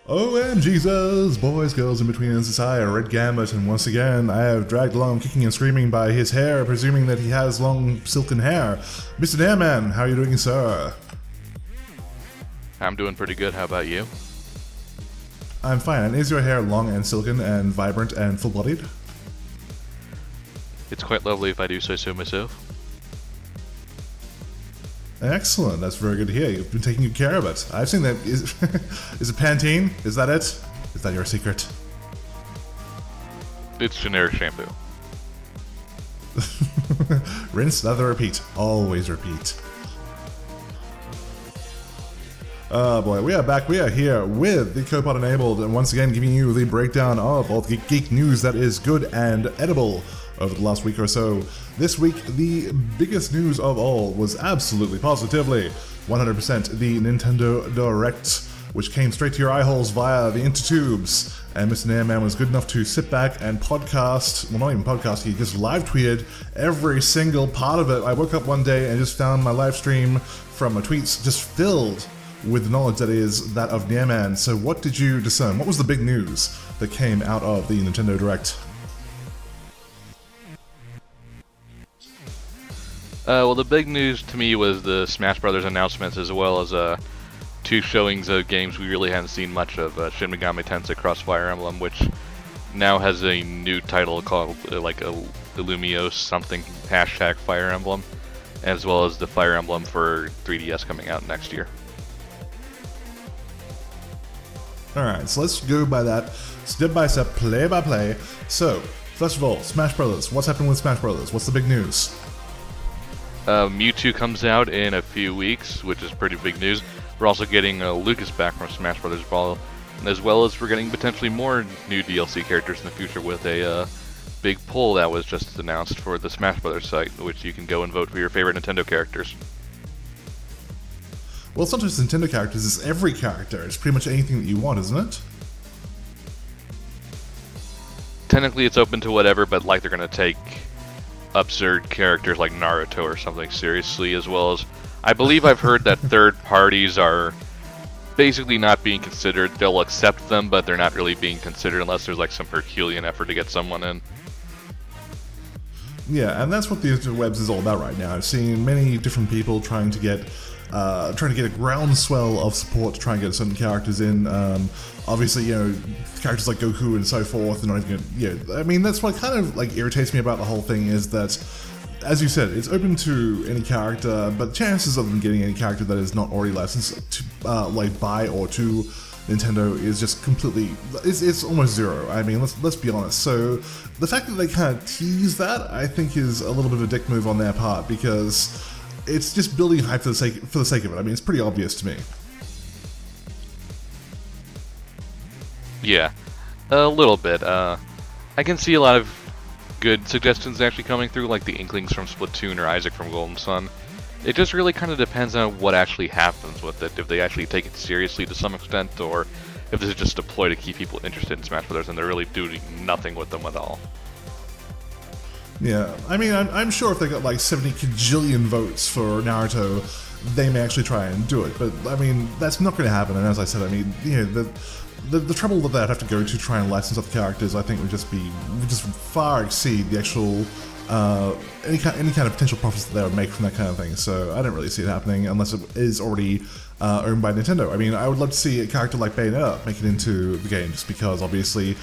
OM Jesus, boys, girls, in between us, I, a red gambit, and once again I have dragged along kicking and screaming by his hair, presuming that he has long silken hair. Mr. Dareman, how are you doing, sir? I'm doing pretty good, how about you? I'm fine, and is your hair long and silken and vibrant and full-bodied? It's quite lovely if I do say so myself. Excellent, that's very good to hear. You've been taking good care of it. I've seen that. Is it Pantene? Is that it? Is that your secret? It's generic shampoo. Rinse, lather, repeat. Always repeat. Oh boy, we are back. We are here with the Copod enabled, and once again giving you the breakdown of all the geek news that is good and edible over the last week or so. This week, the biggest news of all was absolutely positively 100% the Nintendo Direct, which came straight to your eye holes via the intertubes. And Mr. Nairman was good enough to sit back and podcast, well, not even podcast, he just live tweeted every single part of it. I woke up one day and just found my live stream from my tweets just filled with the knowledge that is that of Nairman. So what did you discern? What was the big news that came out of the Nintendo Direct? Well, the big news to me was the Smash Brothers announcements, as well as two showings of games we really hadn't seen much of. Shin Megami Tensei Cross Fire Emblem, which now has a new title called Illumios something hashtag Fire Emblem, as well as the Fire Emblem for 3DS coming out next year. Alright, so let's go by that step by step, play by play. So, first of all, Smash Brothers. What's happening with Smash Brothers? What's the big news? Mewtwo comes out in a few weeks, which is pretty big news. We're also getting Lucas back from Smash Brothers Brawl, as well as we're getting potentially more new DLC characters in the future with a big poll that was just announced for the Smash Brothers site, which you can go and vote for your favorite Nintendo characters. Well, it's not just Nintendo characters, it's every character. It's pretty much anything that you want, isn't it? Technically it's open to whatever, but like they're going to take absurd characters like Naruto or something seriously, as well as I believe I've heard that third parties are basically not being considered. They'll accept them, but they're not really being considered unless there's like some Herculean effort to get someone in. Yeah, and that's what the interwebs is all about right now. I've seen many different people trying to get a groundswell of support to try and get certain characters in. Obviously, you know, characters like Goku and so forth, and not even, I mean, that's what kind of like irritates me about the whole thing is that, as you said, it's open to any character, but chances of them getting any character that is not already licensed to, like by or to Nintendo is just completely, it's almost zero. I mean, let's be honest. So the fact that they kind of tease that, I think, is a little bit of a dick move on their part, because it's just building hype for the sake of it. I mean, it's pretty obvious to me. Yeah, a little bit. I can see a lot of good suggestions actually coming through, like the Inklings from Splatoon or Isaac from Golden Sun. It just really kind of depends on what actually happens with it, if they actually take it seriously to some extent, or if this is just a ploy to keep people interested in Smash Brothers and they're really doing nothing with them at all. Yeah, I mean, I'm sure if they got like 70 kajillion votes for Naruto, they may actually try and do it. But I mean, that's not going to happen. And as I said, I mean, you know, the trouble that they'd have to go to try and license off characters, I think would just far exceed the actual any kind of potential profits that they would make from that kind of thing. So I don't really see it happening unless it is already owned by Nintendo. I mean, I would love to see a character like Bayonetta make it into the game, just because obviously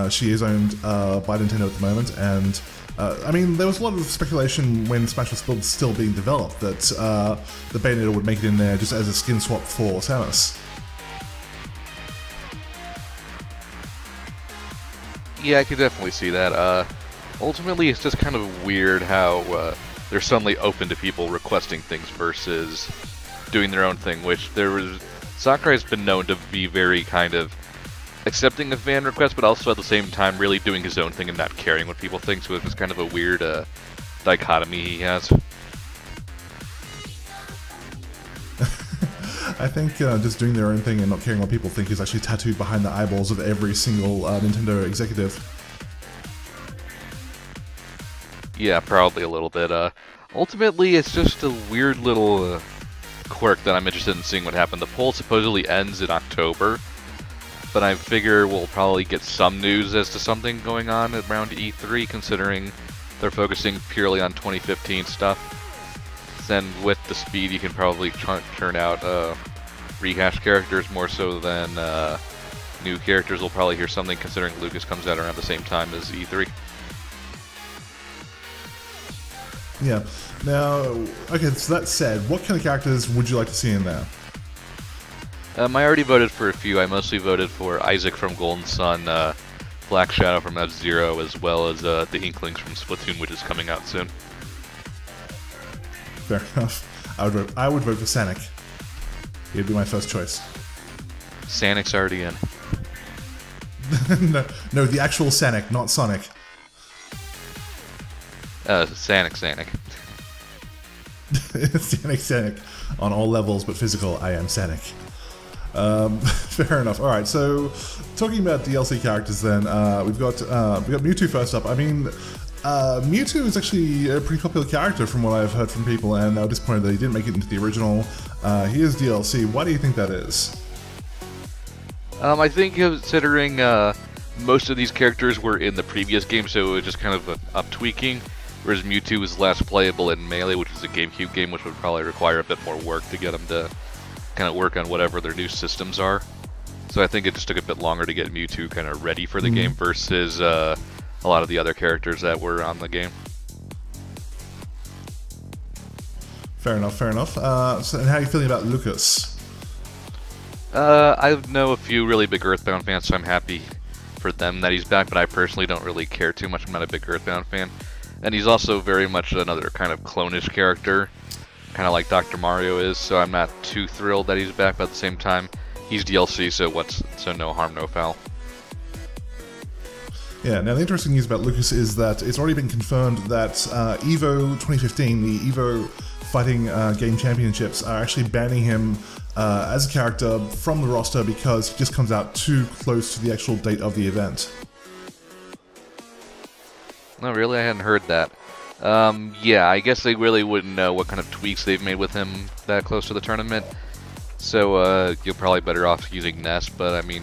she is owned by Nintendo at the moment, and I mean, there was a lot of speculation when Smash was still being developed that the Bayonetta would make it in there just as a skin swap for Samus. Yeah, I could definitely see that. Ultimately, it's just kind of weird how they're suddenly open to people requesting things versus doing their own thing, which Sakurai's been known to be very kind of accepting of fan requests, but also at the same time really doing his own thing and not caring what people think, so it's just kind of a weird dichotomy he has. I think just doing their own thing and not caring what people think is actually tattooed behind the eyeballs of every single Nintendo executive. Yeah, probably a little bit. Ultimately, it's just a weird little quirk that I'm interested in seeing what happened. The poll supposedly ends in October, but I figure we'll probably get some news as to something going on around E3, considering they're focusing purely on 2015 stuff. Then with the speed, you can probably turn out rehash characters more so than new characters. We'll probably hear something, considering Lucas comes out around the same time as E3. Yeah. Now, okay, so that said, what kind of characters would you like to see in there? I already voted for a few. I mostly voted for Isaac from Golden Sun, Black Shadow from F-Zero, as well as the Inklings from Splatoon, which is coming out soon. Fair enough. I would vote for Sonic. He'd be my first choice. Sonic's already in. no, the actual Sonic, not Sonic. Sonic. Sonic. On all levels but physical, I am Sonic. Fair enough. All right. So, talking about DLC characters, then we've got Mewtwo first up. I mean, Mewtwo is actually a pretty popular character from what I've heard from people, and I'm disappointed that he didn't make it into the original. He is DLC. Why do you think that is? I think considering most of these characters were in the previous game, so it was just kind of an up-tweaking, whereas Mewtwo was less playable in Melee, which is a GameCube game, which would probably require a bit more work to get them to kind of work on whatever their new systems are. So I think it just took a bit longer to get Mewtwo kind of ready for the game versus a lot of the other characters that were on the game. Fair enough. So, and how are you feeling about Lucas? I know a few really big Earthbound fans, so I'm happy for them that he's back, but I personally don't really care too much. I'm not a big Earthbound fan. And he's also very much another kind of clone-ish character, kind of like Dr. Mario is, so I'm not too thrilled that he's back, but at the same time, he's DLC, so no harm, no foul. Yeah, now the interesting news about Lucas is that it's already been confirmed that EVO 2015, the EVO Fighting Game Championships, are actually banning him as a character from the roster because he just comes out too close to the actual date of the event. No, really? I hadn't heard that. Yeah, I guess they really wouldn't know what kind of tweaks they've made with him that close to the tournament. So, you're probably better off using Ness, but I mean,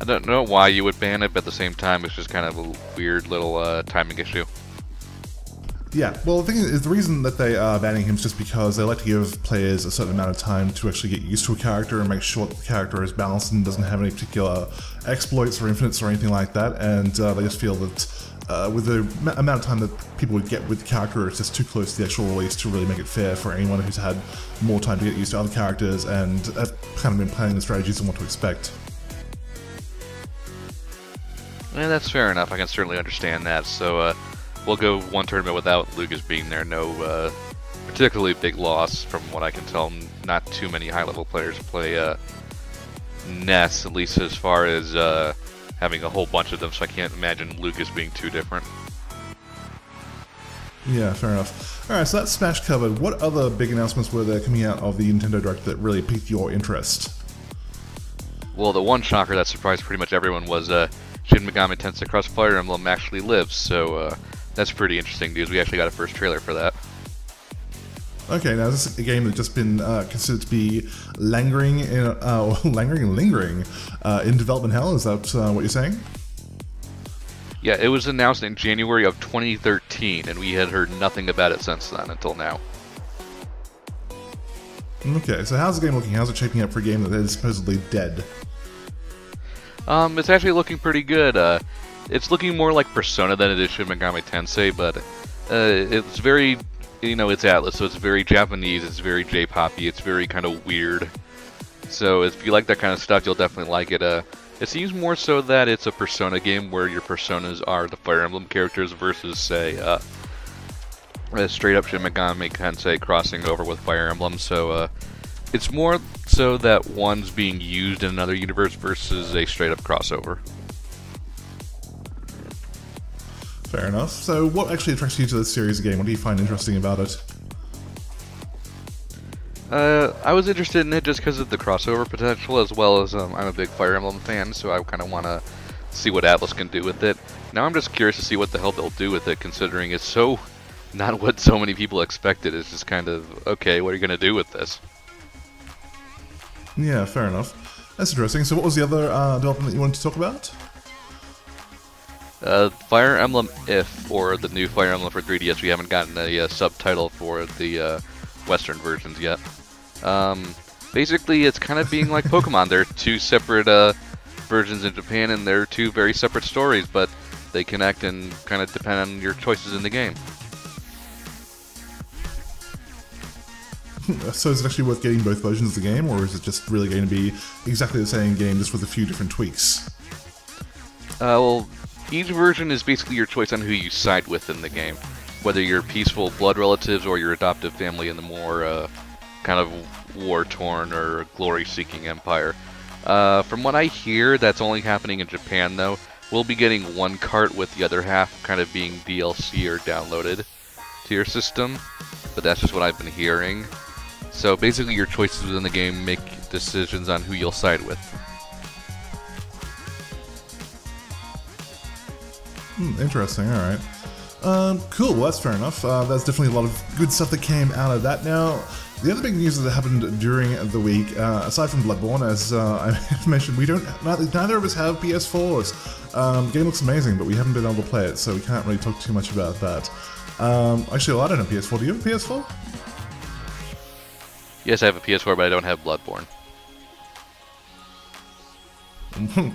I don't know why you would ban it, but at the same time, it's just kind of a weird little timing issue. Yeah, well, the thing is, the reason that they are banning him is just because they like to give players a certain amount of time to actually get used to a character and make sure that the character is balanced and doesn't have any particular exploits or infinites or anything like that, and they just feel that with the amount of time that people would get with the character, it's just too close to the actual release to really make it fair for anyone who's had more time to get used to other characters and have kind of been planning the strategies and what to expect. Yeah, that's fair enough. I can certainly understand that. So, we'll go one tournament without Lucas being there. No particularly big loss from what I can tell. Not too many high-level players play Ness, at least as far as having a whole bunch of them, so I can't imagine Lucas being too different. Yeah, fair enough. Alright, so that's Smash covered. What other big announcements were there coming out of the Nintendo Direct that really piqued your interest? Well, the one shocker that surprised pretty much everyone was Shin Megami Tensei Cross Fire Emblem actually lives, so that's pretty interesting news. We actually got a first trailer for that. Okay, now this is a game that's just been considered to be lingering in development hell. Is that what you're saying? Yeah, it was announced in January of 2013, and we had heard nothing about it since then until now. Okay, so how's the game looking? How's it shaping up for a game that is supposedly dead? It's actually looking pretty good. It's looking more like Persona than it is Shin Megami Tensei, but it's very, it's Atlas, so it's very Japanese, it's very J-poppy, it's very kind of weird. So if you like that kind of stuff, you'll definitely like it. It seems more so that it's a Persona game where your personas are the Fire Emblem characters versus, say, a straight-up Shin Megami Tensei crossing over with Fire Emblem. So it's more so that one's being used in another universe versus a straight-up crossover. Fair enough. So what actually attracts you to this series of game? What do you find interesting about it? I was interested in it just because of the crossover potential, as well as I'm a big Fire Emblem fan, so I kind of want to see what Atlas can do with it. Now I'm just curious to see what the hell they'll do with it, considering it's so not what so many people expected. It's just kind of, okay, what are you going to do with this? Yeah, fair enough. That's interesting. So what was the other development that you wanted to talk about? Fire Emblem If, or the new Fire Emblem for 3DS. We haven't gotten a subtitle for the Western versions yet. Basically, it's kind of being like Pokemon. They're two separate versions in Japan, and they're two very separate stories, but they connect and kind of depend on your choices in the game. So is it actually worth getting both versions of the game, or is it just really going to be exactly the same game, just with a few different tweaks? Well, each version is basically your choice on who you side with in the game. Whether you're peaceful blood relatives or your adoptive family in the more kind of war-torn or glory-seeking empire. From what I hear, that's only happening in Japan, though. We'll be getting one cart with the other half kind of being DLC or downloaded to your system, but that's just what I've been hearing. So basically your choices within the game make decisions on who you'll side with. Interesting, alright. Cool, well that's fair enough. There's definitely a lot of good stuff that came out of that. Now, the other big news that happened during the week, aside from Bloodborne, as I mentioned, neither of us have PS4s. The game looks amazing, but we haven't been able to play it, so we can't really talk too much about that. Actually, well, I don't have a PS4. Do you have a PS4? Yes, I have a PS4, but I don't have Bloodborne.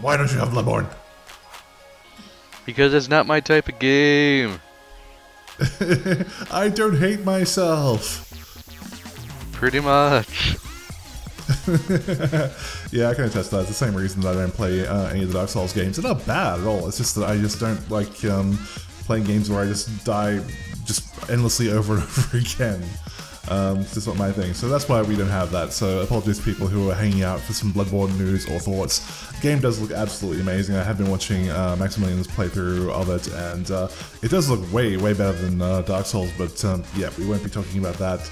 Why don't you have Bloodborne? Because it's not my type of game. I don't hate myself. Pretty much. Yeah, I can attest to that. It's the same reason that I don't play any of the Dark Souls games. They're not bad at all. It's just that I just don't like playing games where I just die just endlessly over and over again. It's just not my thing. So that's why we don't have that. So apologies to people who are hanging out for some Bloodborne news or thoughts. The game does look absolutely amazing. I have been watching Maximilian's playthrough of it, and it does look way, way better than Dark Souls, but yeah, we won't be talking about that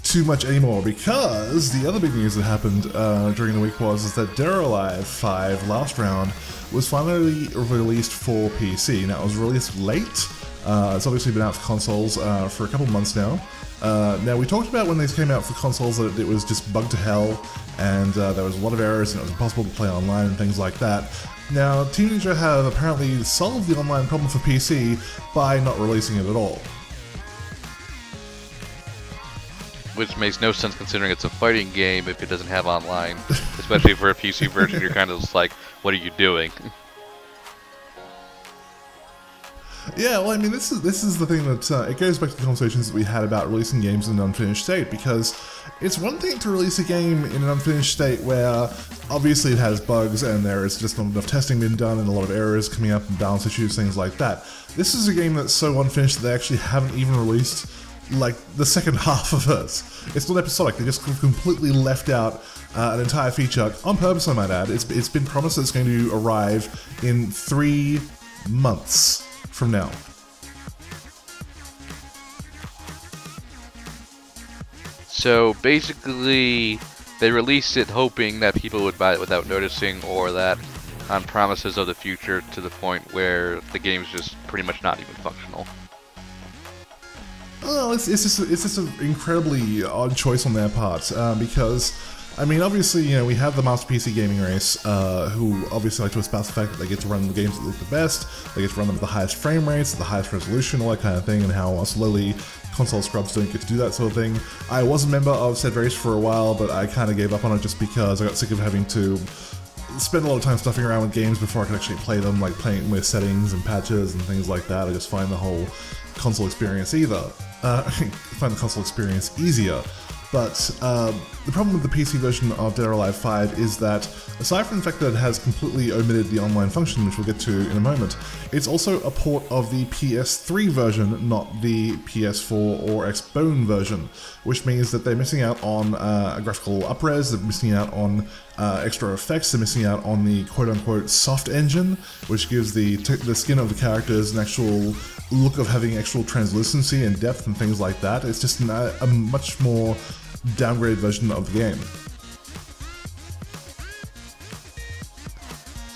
too much anymore, because the other big news that happened during the week was that Dead or Alive 5 Last Round was finally released for PC. Now, it was released late. It's obviously been out for consoles for a couple months now. Now, we talked about when these came out for consoles that it was just bugged to hell, and there was a lot of errors, and it was impossible to play online and things like that. Now, Team Ninja have apparently solved the online problem for PC by not releasing it at all. Which makes no sense considering it's a fighting game if it doesn't have online. Especially for a PC version, you're kind of just like, what are you doing? Yeah, well, I mean, this is the thing that it goes back to the conversations that we had about releasing games in an unfinished state, because it's one thing to release a game in an unfinished state where obviously it has bugs and there is just not enough testing been done and a lot of errors coming up and balance issues, things like that. This is a game that's so unfinished that they actually haven't even released like the second half of it. It's not episodic, they just completely left out an entire feature, on purpose I might add. It's been promised that it's going to arrive in 3 months from now. So basically, they released it hoping that people would buy it without noticing, or that on promises of the future, to the point where the game's just pretty much not even functional. Well, it's just an incredibly odd choice on their part, because, I mean, obviously, you know, we have the Master PC Gaming Race, who obviously like to espouse the fact that they get to run the games that look the best, they get to run them at the highest frame rates, the highest resolution, all that kind of thing, and how slowly console scrubs don't get to do that sort of thing. I was a member of said race for a while, but I kind of gave up on it just because I got sick of having to spend a lot of time stuffing around with games before I could actually play them, like playing with settings and patches and things like that. I just find the whole console experience find the console experience easier. But the problem with the PC version of Dead or Alive 5 is that, aside from the fact that it has completely omitted the online function, which we'll get to in a moment, it's also a port of the PS3 version, not the PS4 or Xbone version, which means that they're missing out on graphical upres, they're missing out on extra effects, they're missing out on the quote-unquote soft engine, which gives the skin of the characters an actual look of having actual translucency and depth and things like that. It's just a much more downgraded version of the game.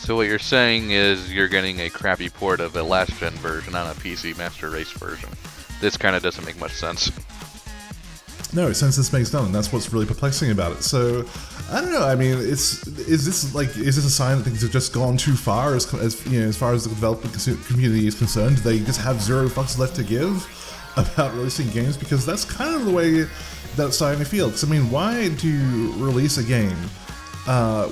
So what you're saying is you're getting a crappy port of a last-gen version on a PC Master Race version. This kind of doesn't make much sense. No, since this makes none, and that's what's really perplexing about it. So, I don't know. I mean, is this a sign that things have just gone too far as you know, as far as the development community is concerned? Do they just have zero fucks left to give about releasing games? Because that's kind of the way that it's starting to feel. Because I mean, why do you release a game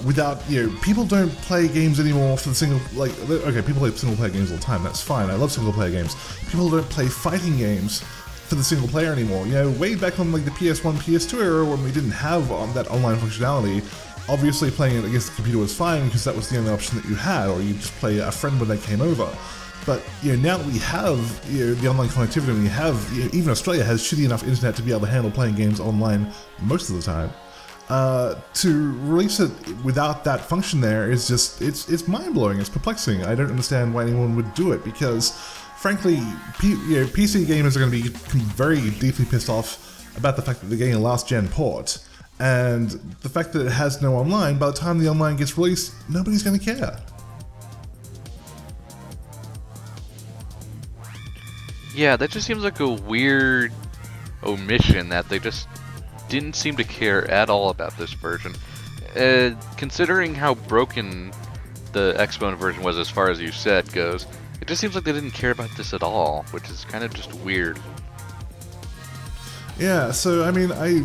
without, you know, people don't play games anymore for the single, like, okay, people play single player games all the time. That's fine. I love single player games. People don't play fighting games for the single player anymore. You know, way back on like the PS1, PS2 era when we didn't have that online functionality, obviously playing it against the computer was fine because that was the only option that you had, or you just play a friend when they came over. But you know, now that we have, you know, the online connectivity, and we have, you know, even Australia has shitty enough internet to be able to handle playing games online most of the time. To release it without that function there is just, it's mind-blowing, it's perplexing. I don't understand why anyone would do it, because frankly, you know, PC gamers are going to be very deeply pissed off about the fact that they're getting a last-gen port, and the fact that it has no online. By the time the online gets released, nobody's going to care. Yeah, that just seems like a weird omission that they just didn't seem to care at all about this version. Considering how broken the Xbone version was as far as you said goes, it just seems like they didn't care about this at all, which is kind of just weird. Yeah, so I mean, I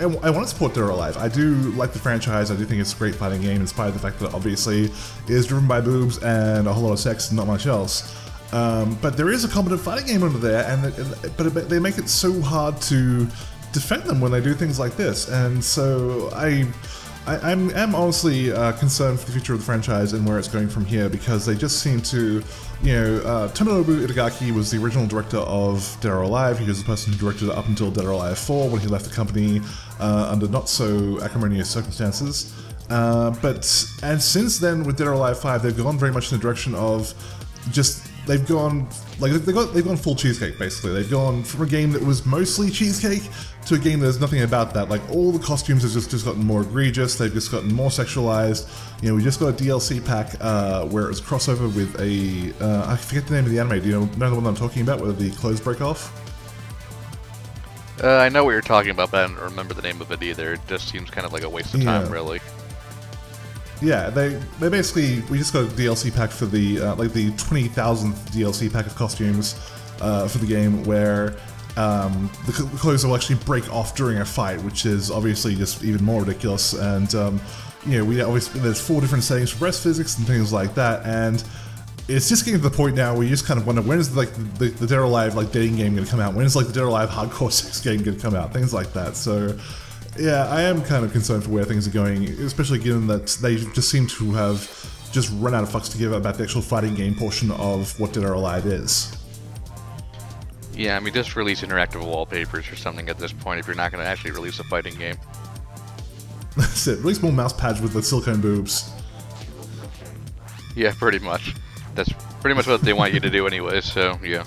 want to support Dead or Alive. I do like the franchise. I do think it's a great fighting game, in spite of the fact that obviously it is driven by boobs and a whole lot of sex and not much else. But there is a competent fighting game under there, but they make it so hard to defend them when they do things like this, and so I'm honestly concerned for the future of the franchise and where it's going from here, because they just seem to, you know, Tomonobu Itagaki was the original director of Dead or Alive. He was the person who directed it up until Dead or Alive 4 when he left the company under not so acrimonious circumstances. And since then with Dead or Alive 5, they've gone very much in the direction of just, they've gone full cheesecake, basically. They've gone from a game that was mostly cheesecake to a game that there's nothing about that. Like, all the costumes have just gotten more egregious, they've just gotten more sexualized. You know, we just got a DLC pack where it was crossover with a, I forget the name of the anime, do you know the one I'm talking about, where the clothes break off? I know what you're talking about, but I don't remember the name of it either. It just seems kind of like a waste of time, really. Yeah, they basically, we just got a DLC pack for the, like the 20,000th DLC pack of costumes for the game, where the clothes will actually break off during a fight, which is obviously just even more ridiculous. And you know, there's 4 different settings for breast physics and things like that, and it's just getting to the point now where you just kind of wonder, when is like the Dead or Alive like dating game going to come out? When is like the Dead or Alive hardcore sex game going to come out? Things like that. So yeah, I am kind of concerned for where things are going, especially given that they just seem to have just run out of fucks to give about the actual fighting game portion of what Dead or Alive is. Yeah, I mean, just release interactive wallpapers or something at this point if you're not going to actually release a fighting game. That's it. Release more mouse pads with the silicone boobs. Yeah, pretty much. That's pretty much what they want you to do anyway, so yeah.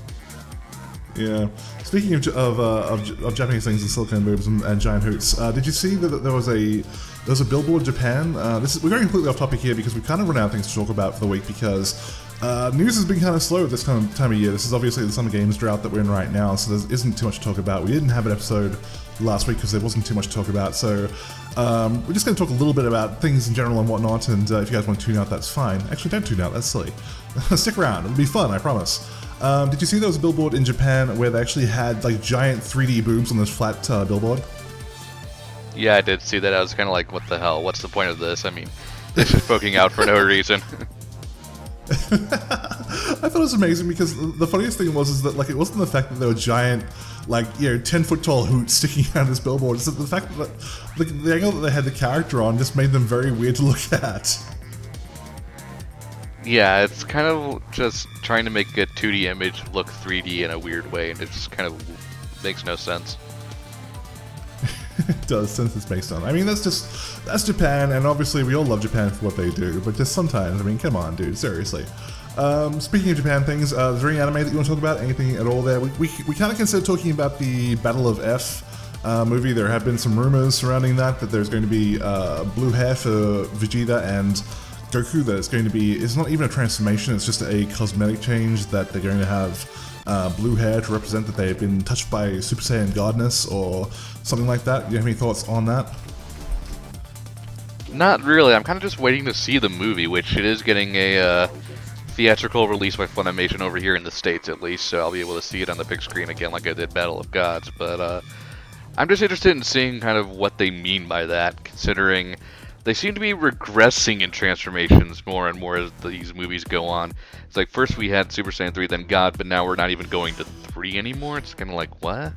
Yeah. Speaking of Japanese things and silicone boobs and giant hoots, did you see that there was a billboard in Japan? We're going completely off topic here because we kind of run out of things to talk about for the week, because news has been kind of slow at this time of year. This is obviously the Summer Games drought that we're in right now, so there isn't too much to talk about. We didn't have an episode last week because there wasn't too much to talk about, so we're just going to talk a little bit about things in general and whatnot, and if you guys want to tune out, that's fine. Actually, don't tune out, that's silly. Stick around, it'll be fun, I promise. Did you see there was a billboard in Japan where they actually had like giant 3D boobs on this flat billboard? Yeah, I did see that. I was kind of like, what the hell? What's the point of this? I mean, this is poking out for no reason. I thought it was amazing because the funniest thing was that like it wasn't the fact that there were giant, like, you know, 10-foot tall hoots sticking out of this billboard. It's the fact that the angle that they had the character on just made them very weird to look at. Yeah, it's kind of just trying to make a 2D image look 3D in a weird way, and it just kind of makes no sense. It does, since it's based on. I mean, that's Japan, and obviously we all love Japan for what they do, but just sometimes, I mean, come on, dude, seriously. Speaking of Japan things, is there any anime that you want to talk about? Anything at all there? We kind of considered talking about the Battle of F movie. There have been some rumors surrounding that there's going to be blue hair for Vegeta and Goku, that it's not even a transformation, it's just a cosmetic change, that they're going to have blue hair to represent that they've been touched by Super Saiyan godness or something like that. Do you have any thoughts on that? Not really. I'm kind of just waiting to see the movie, which it is getting a theatrical release by Funimation over here in the States, at least, so I'll be able to see it on the big screen again like I did Battle of Gods. But I'm just interested in seeing kind of what they mean by that, considering they seem to be regressing in transformations more and more as these movies go on. It's like first we had Super Saiyan 3, then God, but now we're not even going to 3 anymore. It's kind of like, what?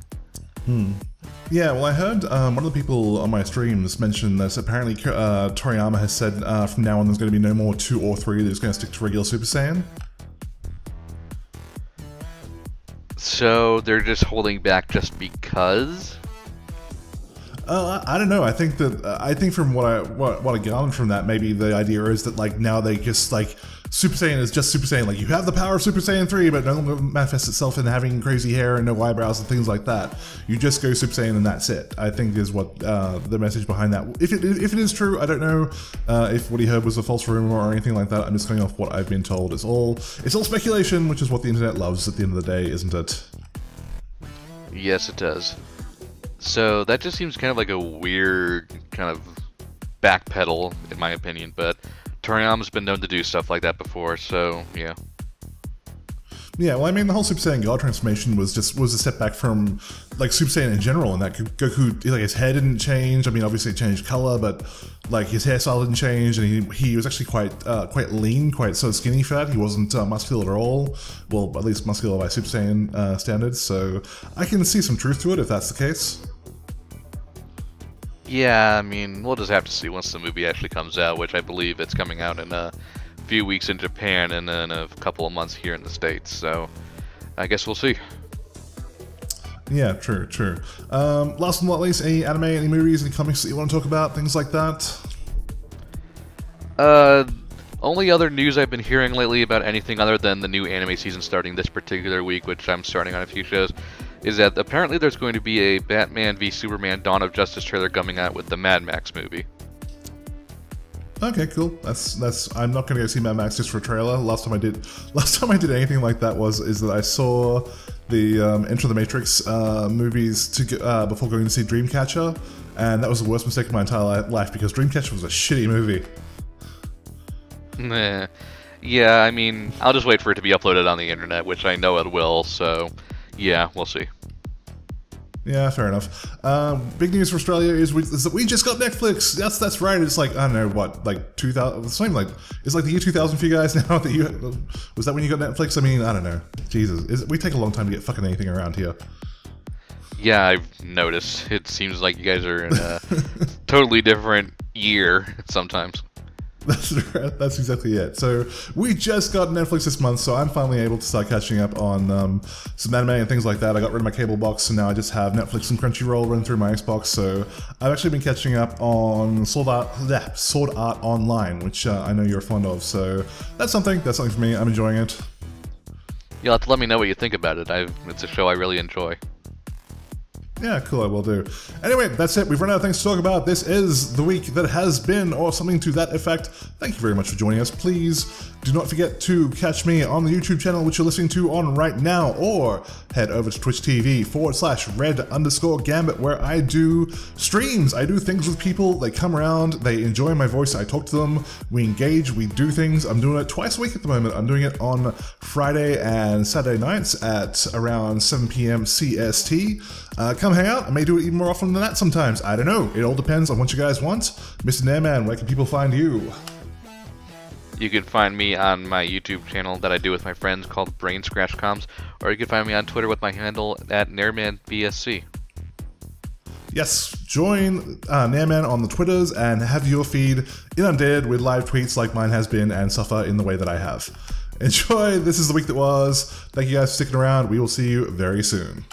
Yeah, well, I heard one of the people on my streams mention that apparently Toriyama has said from now on there's going to be no more 2 or 3, they're just going to stick to regular Super Saiyan. So they're just holding back just because? I don't know. I think from what I gathered from that, maybe the idea is that like now they just like Super Saiyan is just Super Saiyan. Like you have the power of Super Saiyan 3, but no longer manifests itself in having crazy hair and no eyebrows and things like that. You just go Super Saiyan and that's it. I think is what the message behind that. If it is true, I don't know if what he heard was a false rumor or anything like that. I'm just going off what I've been told. It's all speculation, which is what the internet loves at the end of the day, isn't it? Yes, it does. So that just seems kind of like a weird kind of backpedal, in my opinion, but Toriyama's been known to do stuff like that before, so yeah. Yeah, well, I mean, the whole Super Saiyan God transformation was a step back from like Super Saiyan in general, and that Goku, like his hair didn't change. I mean, obviously it changed color, but like his hairstyle didn't change, and he was actually quite lean, quite sort of skinny fat. He wasn't muscular at all. Well, at least muscular by Super Saiyan standards. So I can see some truth to it if that's the case. Yeah, I mean, we'll just have to see once the movie actually comes out, which I believe it's coming out in a few weeks in Japan and then a couple of months here in the States, so I guess we'll see. Yeah, true. Last but not least, any anime, any movies, any comics that you want to talk about, things like that? Only other news I've been hearing lately about anything other than the new anime season starting this particular week, which I'm starting on a few shows, is that apparently there's going to be a Batman v Superman Dawn of Justice trailer coming out with the Mad Max movie. Okay, cool. That's. I'm not gonna go see Mad Max just for a trailer. Last time I did anything like that is that I saw the Enter the Matrix movies before going to see Dreamcatcher, and that was the worst mistake of my entire life because Dreamcatcher was a shitty movie. Nah. Yeah, I mean, I'll just wait for it to be uploaded on the internet, which I know it will. So, yeah, we'll see. Yeah, fair enough. Big news for Australia is that we just got Netflix. That's right. It's like, I don't know what, like 2000. It's like the year 2000 for you guys now. Was that when you got Netflix? I mean, I don't know. Jesus, we take a long time to get fucking anything around here. Yeah, I've noticed. It seems like you guys are in a totally different year sometimes. That's exactly it. So we just got Netflix this month, so I'm finally able to start catching up on some anime and things like that. I got rid of my cable box, so now I just have Netflix and Crunchyroll running through my Xbox. So I've actually been catching up on Sword Art Online, which I know you're fond of. So that's something for me. I'm enjoying it. You'll have to let me know what you think about it. It's a show I really enjoy. Yeah, cool, I will do. Anyway, that's it. We've run out of things to talk about. This is the week that has been, or something to that effect. Thank you very much for joining us. Please do not forget to catch me on the YouTube channel, which you're listening to on right now, or head over to Twitch TV /red_gambit, where I do streams. I do things with people. They come around, they enjoy my voice, I talk to them, we engage, we do things. I'm doing it twice a week at the moment. I'm doing it on Friday and Saturday nights at around 7 p.m. CST. Come hang out. I may do it even more often than that sometimes. I don't know. It all depends on what you guys want. Mr. Nairman, where can people find you? You can find me on my YouTube channel that I do with my friends called Brain Scratch Comms, or you can find me on Twitter with my handle at NairmanBSC. Yes, join Nairman on the Twitters and have your feed inundated with live tweets like mine has been and suffer in the way that I have. Enjoy. This is the week that was. Thank you guys for sticking around. We will see you very soon.